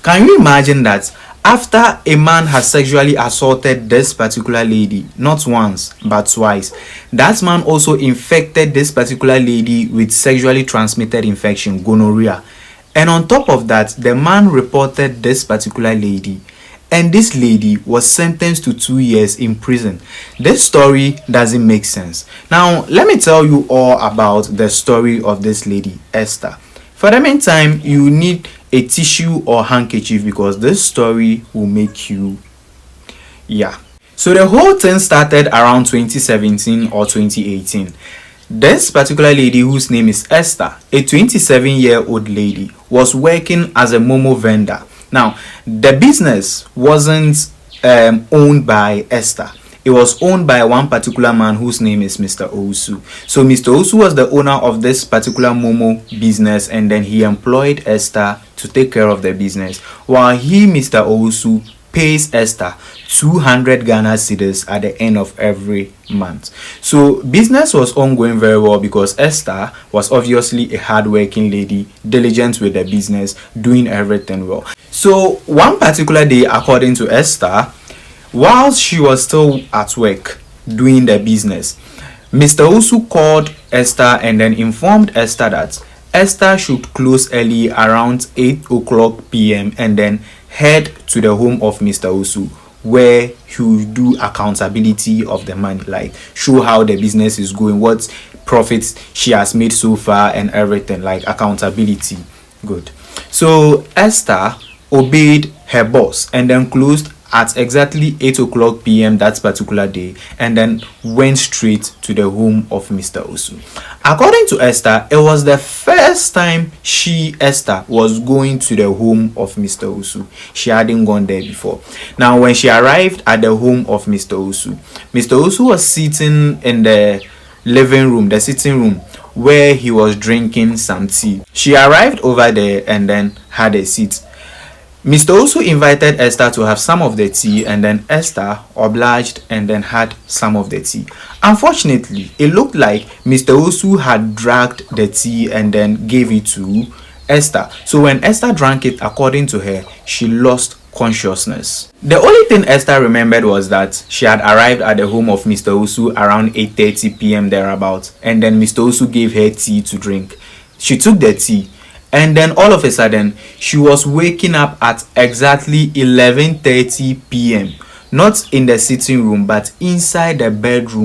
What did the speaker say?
Can you imagine that after a man has sexually assaulted this particular lady, not once but twice, that man also infected this particular lady with sexually transmitted infection, gonorrhea. And on top of that, the man reported this particular lady, and this lady was sentenced to 2 years in prison. This story doesn't make sense. Now, let me tell you all about the story of this lady, Esther. For the meantime, you need a tissue or handkerchief because this story will make you, yeah. So the whole thing started around 2017 or 2018. This particular lady, whose name is Esther, a 27-year-old lady, was working as a momo vendor. Now, the business wasn't owned by Esther. It was owned by one particular man whose name is Mr. Owusu. So Mr. Owusu was the owner of this particular momo business, and then he employed Esther to take care of the business, while he, Mr. Owusu, pays Esther 200 Ghana cedis at the end of every month. So business was ongoing very well because Esther was obviously a hardworking lady, diligent with the business, doing everything well. So one particular day, according to Esther, while she was still at work doing the business, Mr. Owusu called Esther and then informed Esther that Esther should close early around 8 o'clock p.m. and then head to the home of Mr. Owusu, where he will do accountability of the money, like show how the business is going, what profits she has made so far and everything, like accountability. Good. So Esther obeyed her boss and then closed at exactly 8 o'clock p.m. that particular day, and then went straight to the home of Mr. Owusu. According to Esther, it was the first time Esther, was going to the home of Mr. Owusu. She hadn't gone there before. Now, when she arrived at the home of Mr. Owusu was sitting in the living room, the sitting room, where he was drinking some tea. She arrived over there and then had a seat. Mr. Owusu invited Esther to have some of the tea, and then Esther obliged and then had some of the tea. Unfortunately, it looked like Mr. Owusu had dragged the tea and then gave it to Esther. So when Esther drank it, according to her, she lost consciousness. The only thing Esther remembered was that she had arrived at the home of Mr. Owusu around 8:30 p.m. thereabouts, and then Mr. Owusu gave her tea to drink. She took the tea, and then all of a sudden, she was waking up at exactly 11:30 p.m. Not in the sitting room, but inside the bedroom